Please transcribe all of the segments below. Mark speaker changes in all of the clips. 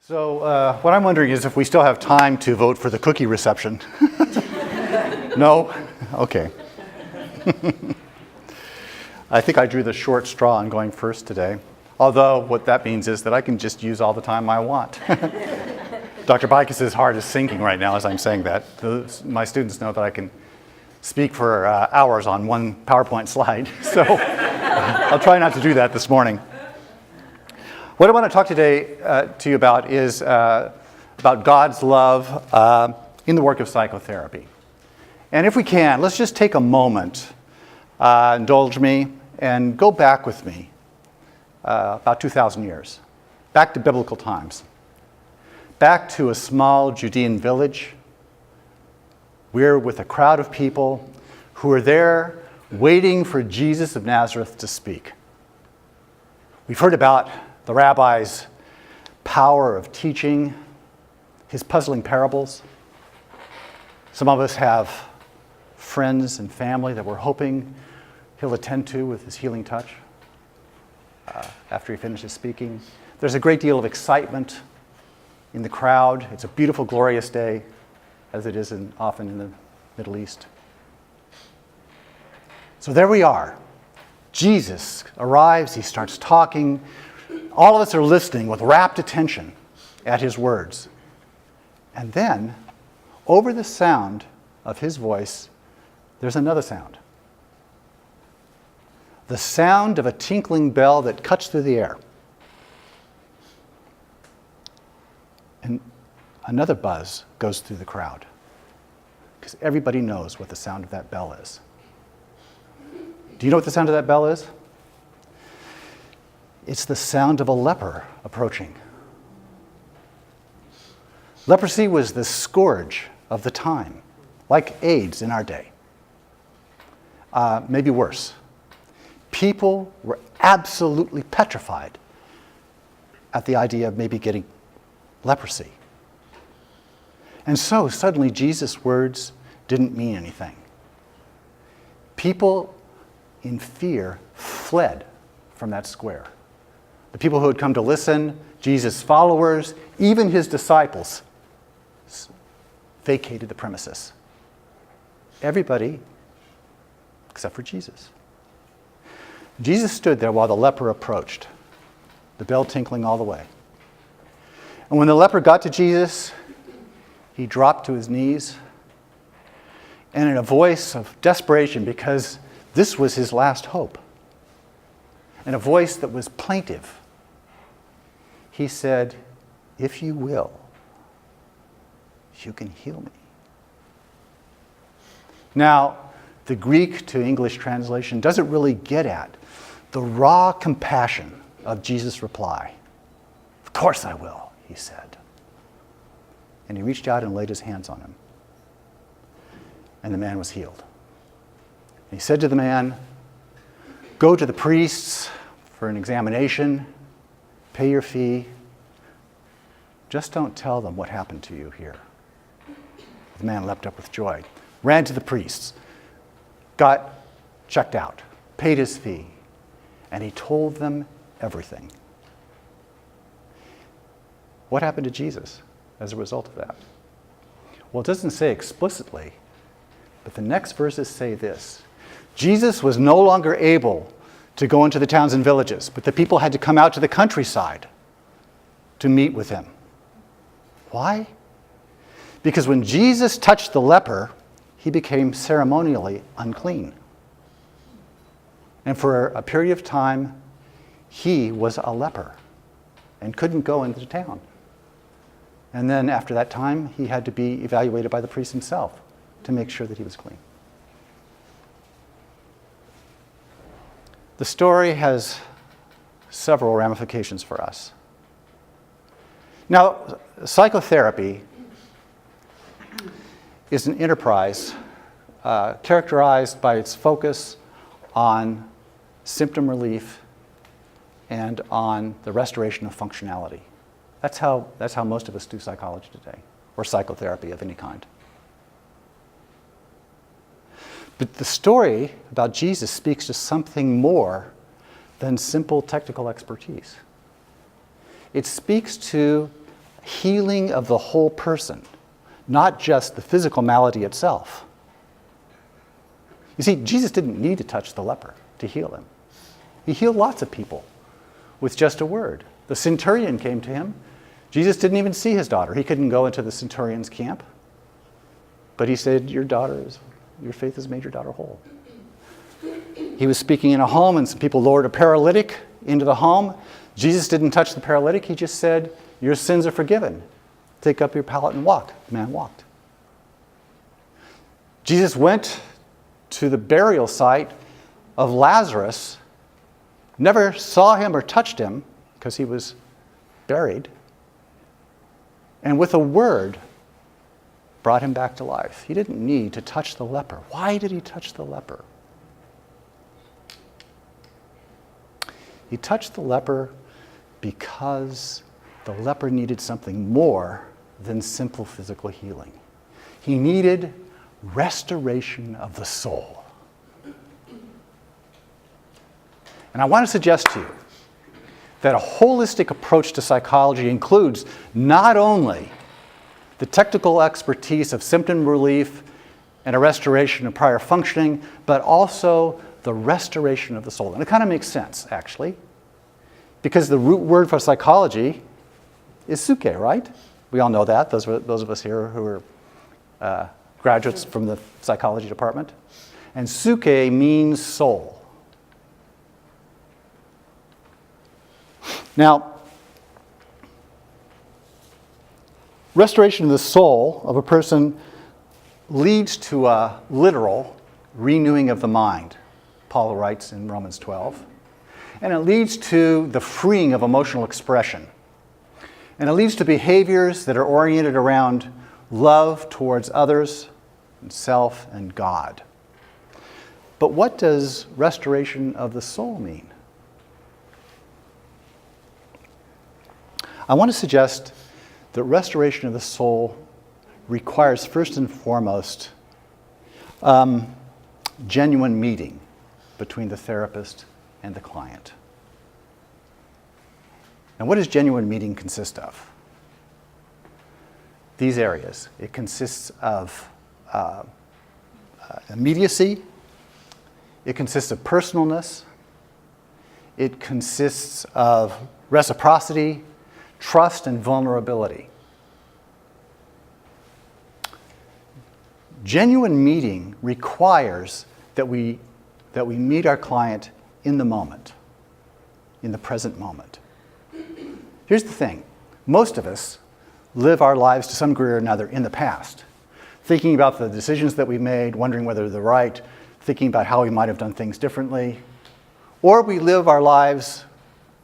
Speaker 1: So what I'm wondering is if we still have time to vote for the cookie reception. No? Okay. I think I drew the short straw in going first today. Although what that means is that I can just use all the time I want. Dr. Bikes' heart is sinking right now as I'm saying that. My students know that I can speak for hours on one PowerPoint slide. So I'll try not to do that this morning. What I want to talk today to you about is about God's love in the work of psychotherapy. And if we can, let's just take a moment, indulge me, and go back with me about 2,000 years, back to biblical times, back to a small Judean village. We're with a crowd of people who are there waiting for Jesus of Nazareth to speak. We've heard about the rabbi's power of teaching, his puzzling parables. Some of us have friends and family that we're hoping he'll attend to with his healing touch after he finishes speaking. There's a great deal of excitement in the crowd. It's a beautiful, glorious day, as it is often in the Middle East. So there we are. Jesus arrives, he starts talking. All of us are listening with rapt attention at his words. And then, over the sound of his voice, there's another sound. The sound of a tinkling bell that cuts through the air. And another buzz goes through the crowd, because everybody knows what the sound of that bell is. Do you know what the sound of that bell is? It's the sound of a leper approaching. Leprosy was the scourge of the time, like AIDS in our day. Maybe worse. People were absolutely petrified at the idea of maybe getting leprosy. And so suddenly Jesus' words didn't mean anything. People in fear fled from that square. The people who had come to listen, Jesus' followers, even his disciples, vacated the premises. Everybody except for Jesus. Jesus stood there while the leper approached, the bell tinkling all the way. And when the leper got to Jesus, he dropped to his knees, and in a voice of desperation, because this was his last hope, in a voice that was plaintive, he said, "If you will, you can heal me." Now, the Greek to English translation doesn't really get at the raw compassion of Jesus' reply. "Of course I will," he said. And he reached out and laid his hands on him. And the man was healed. And he said to the man, "Go to the priests for an examination, pay your fee. Just don't tell them what happened to you here." The man leapt up with joy, ran to the priests, got checked out, paid his fee, and he told them everything. What happened to Jesus as a result of that? Well, it doesn't say explicitly, but the next verses say this. Jesus was no longer able to go into the towns and villages, but the people had to come out to the countryside to meet with him. Why? Because when Jesus touched the leper, he became ceremonially unclean. And for a period of time, he was a leper and couldn't go into the town. And then after that time, he had to be evaluated by the priest himself to make sure that he was clean. The story has several ramifications for us. Now, psychotherapy is an enterprise characterized by its focus on symptom relief and on the restoration of functionality. That's how most of us do psychology today, or psychotherapy of any kind. But the story about Jesus speaks to something more than simple technical expertise. It speaks to healing of the whole person, not just the physical malady itself. You see, Jesus didn't need to touch the leper to heal him. He healed lots of people with just a word. The centurion came to him. Jesus didn't even see his daughter. He couldn't go into the centurion's camp. But he said, your faith has made your daughter whole. He was speaking in a home, and some people lowered a paralytic into the home. Jesus didn't touch the paralytic. He just said, your sins are forgiven. Take up your pallet and walk. The man walked. Jesus went to the burial site of Lazarus, never saw him or touched him because he was buried, and with a word brought him back to life. He didn't need to touch the leper. Why did he touch the leper? He touched the leper because the leper needed something more than simple physical healing. He needed restoration of the soul. And I want to suggest to you that a holistic approach to psychology includes not only the technical expertise of symptom relief and a restoration of prior functioning, but also the restoration of the soul. And it kind of makes sense, actually, because the root word for psychology is psyche, right? We all know that, those of us here who are graduates from the psychology department. And psyche means soul. Now, restoration of the soul of a person leads to a literal renewing of the mind, Paul writes in Romans 12. And it leads to the freeing of emotional expression. And it leads to behaviors that are oriented around love towards others, and self, and God. But what does restoration of the soul mean? I want to suggest that restoration of the soul requires, first and foremost, genuine meeting between the therapist and the client. And what does genuine meeting consist of? These areas. It consists of immediacy. It consists of personalness. It consists of reciprocity, trust, and vulnerability. Genuine meeting requires that we meet our client in the moment, in the present moment. Here's the thing. Most of us live our lives to some degree or another in the past, thinking about the decisions that we made, wondering whether they're right, thinking about how we might have done things differently, or we live our lives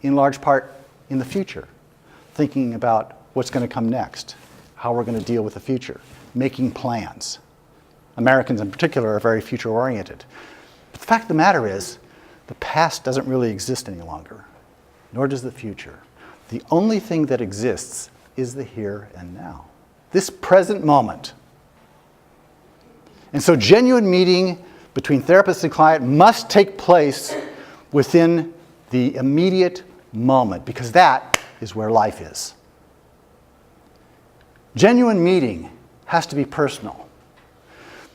Speaker 1: in large part in the future, thinking about what's going to come next, how we're going to deal with the future, making plans. Americans in particular are very future-oriented. But the fact of the matter is, the past doesn't really exist any longer, nor does the future. The only thing that exists is the here and now, this present moment. And so genuine meeting between therapist and client must take place within the immediate moment, because that is where life is. Genuine meeting has to be personal.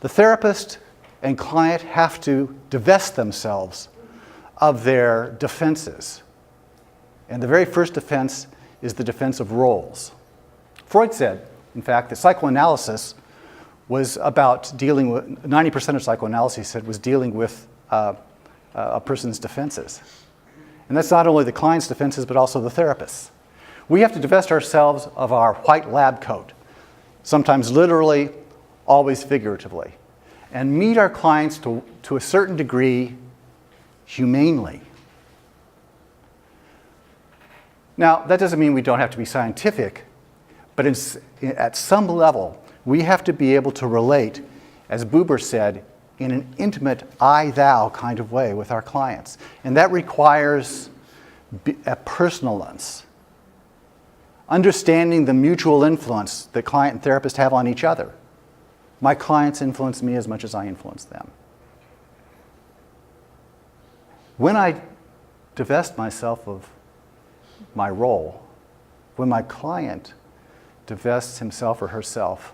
Speaker 1: The therapist and client have to divest themselves of their defenses. And the very first defense is the defense of roles. Freud said, in fact, that psychoanalysis was about dealing with, 90% of psychoanalysis, he said, was dealing with a person's defenses. And that's not only the client's defenses, but also the therapist's. We have to divest ourselves of our white lab coat, sometimes literally, always figuratively, and meet our clients to a certain degree humanely. Now, that doesn't mean we don't have to be scientific, but at some level, we have to be able to relate, as Buber said, in an intimate I-thou kind of way with our clients. And that requires a personalness, understanding the mutual influence that client and therapist have on each other. My clients influence me as much as I influence them. When I divest myself of my role, when my client divests himself or herself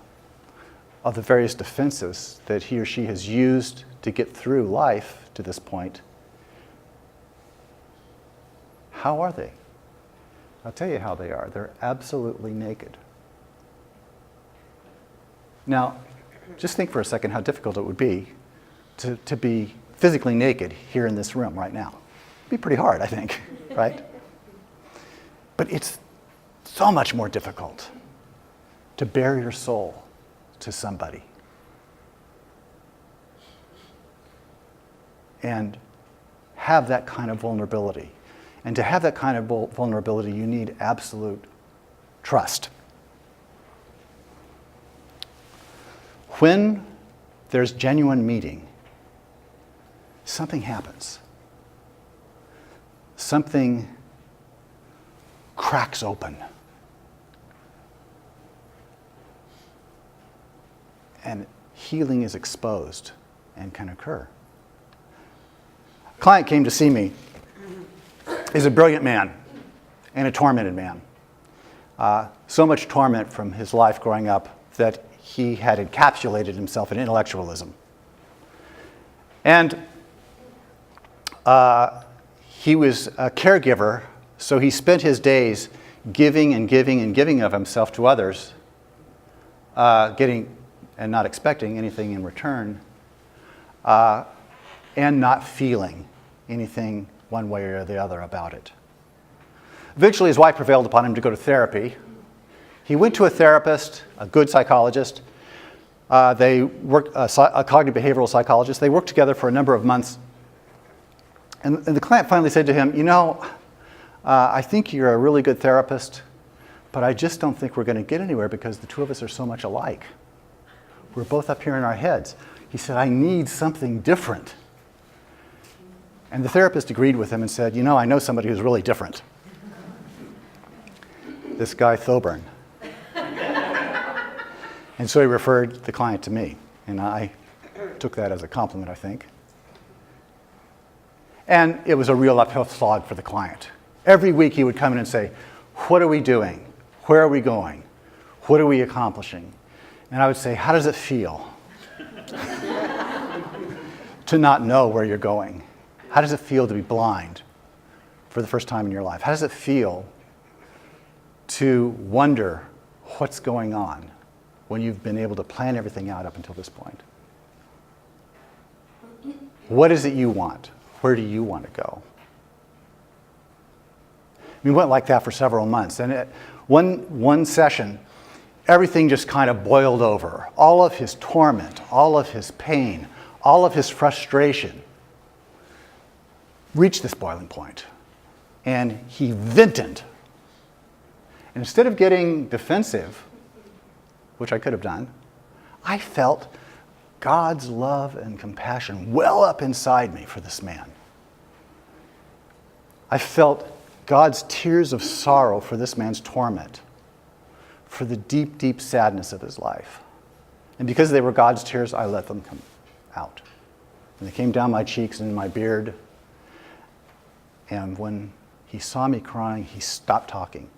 Speaker 1: of the various defenses that he or she has used to get through life to this point, how are they? I'll tell you how they are. They're absolutely naked. Now, just think for a second how difficult it would be to be physically naked here in this room right now. It'd be pretty hard, I think, right? But it's so much more difficult to bare your soul to somebody. And have that kind of vulnerability. And to have that kind of vulnerability, you need absolute trust. When there's genuine meeting, something happens. Something cracks open. And healing is exposed and can occur. A client came to see me. He's a brilliant man and a tormented man. So much torment from his life growing up that he had encapsulated himself in intellectualism. And he was a caregiver, so he spent his days giving and giving and giving of himself to others, getting and not expecting anything in return, and not feeling anything one way or the other about it. Eventually, his wife prevailed upon him to go to therapy. He went to a therapist, a good psychologist. They worked, a cognitive behavioral psychologist. They worked together for a number of months. And the client finally said to him, I think you're a really good therapist, but I just don't think we're going to get anywhere because the two of us are so much alike. We're both up here in our heads. He said, I need something different. And the therapist agreed with him and said, I know somebody who's really different. This guy, Thoburn. And so he referred the client to me. And I took that as a compliment, I think. And it was a real uphill slog for the client. Every week he would come in and say, what are we doing? Where are we going? What are we accomplishing? And I would say, how does it feel to not know where you're going? How does it feel to be blind for the first time in your life? How does it feel to wonder what's going on when you've been able to plan everything out up until this point? What is it you want? Where do you want to go? We went like that for several months. And at one session, everything just kind of boiled over. All of his torment, all of his pain, all of his frustration reached this boiling point. And he vented. And instead of getting defensive, which I could have done, I felt God's love and compassion well up inside me for this man. I felt God's tears of sorrow for this man's torment, for the deep, deep sadness of his life. And because they were God's tears, I let them come out. And they came down my cheeks and in my beard. And when he saw me crying, he stopped talking.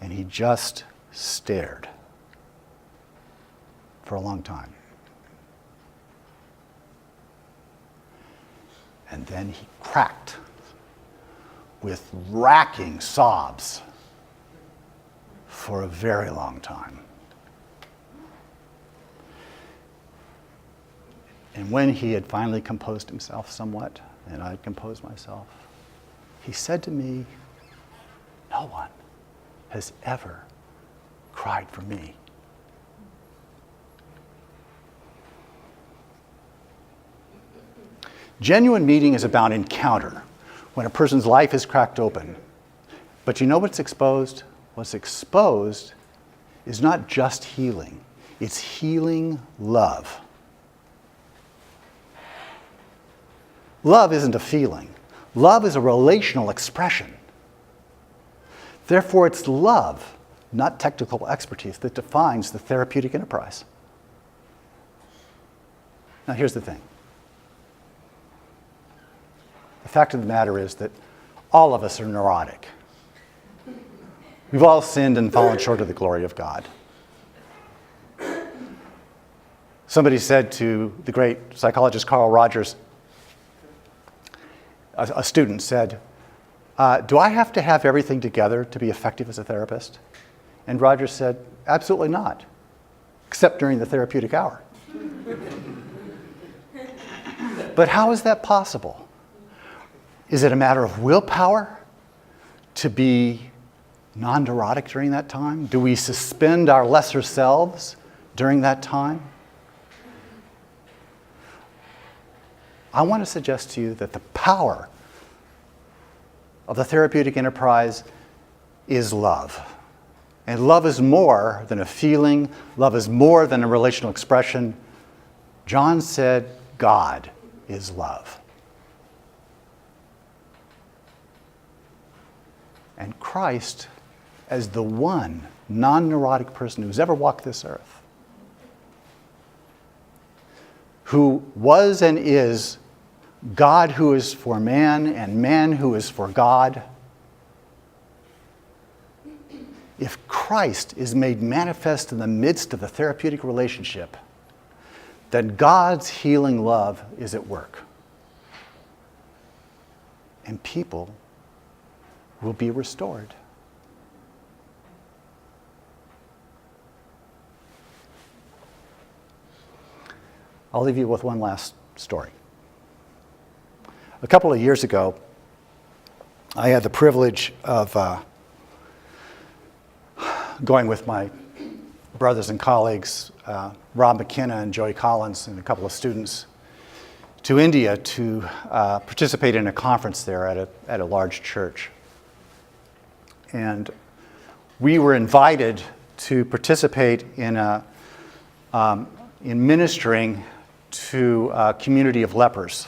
Speaker 1: And he just stared for a long time. And then he cracked with racking sobs for a very long time. And when he had finally composed himself somewhat, and I had composed myself, he said to me, no one has ever cried for me. Genuine meeting is about encounter, when a person's life is cracked open. But you know what's exposed? What's exposed is not just healing, it's healing love. Love isn't a feeling. Love is a relational expression. Therefore, it's love, not technical expertise, that defines the therapeutic enterprise. Now, here's the thing. The fact of the matter is that all of us are neurotic. We've all sinned and fallen short of the glory of God. Somebody said to the great psychologist Carl Rogers, a student said, do I have to have everything together to be effective as a therapist? And Rogers said, absolutely not, except during the therapeutic hour. But how is that possible? Is it a matter of willpower to be non-neurotic during that time? Do we suspend our lesser selves during that time? I want to suggest to you that the power of the therapeutic enterprise is love. And love is more than a feeling. Love is more than a relational expression. John said, God is love. And Christ, as the one non-neurotic person who's ever walked this earth, who was and is God who is for man and man who is for God, if Christ is made manifest in the midst of the therapeutic relationship, then God's healing love is at work. And people will be restored. I'll leave you with one last story. A couple of years ago, I had the privilege of going with my brothers and colleagues, Rob McKenna and Joey Collins, and a couple of students, to India to participate in a conference there at a large church. And we were invited to participate in ministering to a community of lepers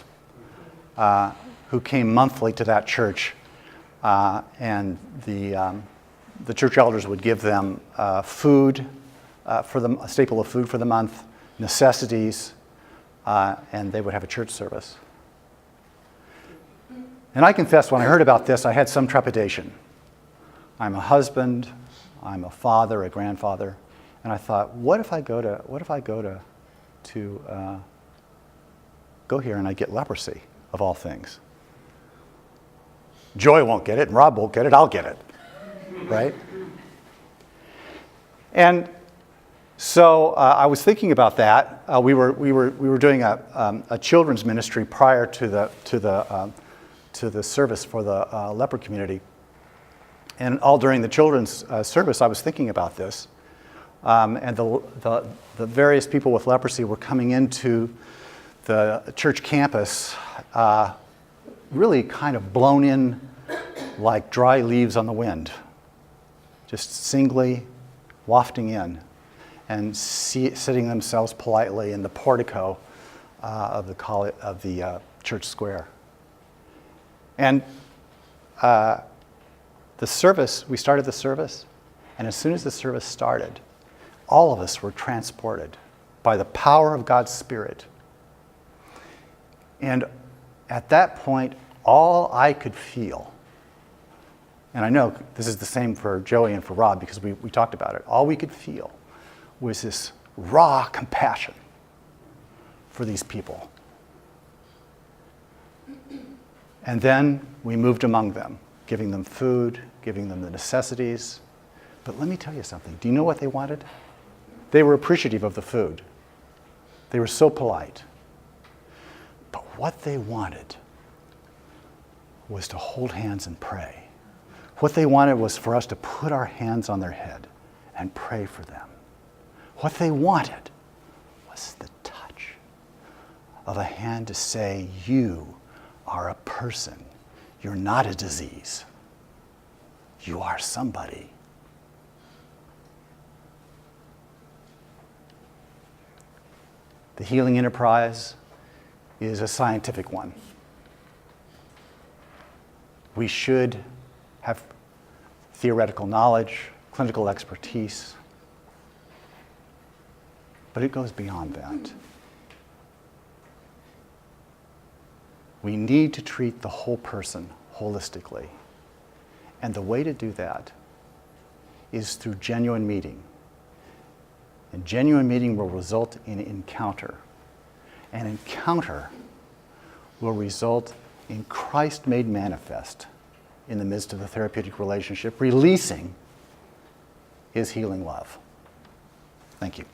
Speaker 1: who came monthly to that church, and the church elders would give them food for a staple of food for the month, necessities, and they would have a church service. And I confess, when I heard about this, I had some trepidation. I'm a husband, I'm a father, a grandfather, and I thought, what if I go here and I get leprosy, of all things? Joy won't get it, and Rob won't get it, I'll get it, right? And so I was thinking about that. We were doing a children's ministry prior to the service for the leper community, and all during the children's service, I was thinking about this, and the various people with leprosy were coming into the church campus, really kind of blown in like dry leaves on the wind, just singly wafting in and sitting themselves politely in the portico of the church square. And we started the service, and as soon as the service started, all of us were transported by the power of God's Spirit. And at that point, all I could feel, and I know this is the same for Joey and for Rob because we talked about it, all we could feel was this raw compassion for these people. And then we moved among them, giving them food, giving them the necessities. But let me tell you something. Do you know what they wanted? They were appreciative of the food. They were so polite. But what they wanted was to hold hands and pray. What they wanted was for us to put our hands on their head and pray for them. What they wanted was the touch of a hand to say, you are a person. You're not a disease. You are somebody. The healing enterprise is a scientific one. We should have theoretical knowledge, clinical expertise, but it goes beyond that. We need to treat the whole person holistically. And the way to do that is through genuine meeting. And genuine meeting will result in encounter. And encounter will result in Christ made manifest in the midst of the therapeutic relationship, releasing his healing love. Thank you.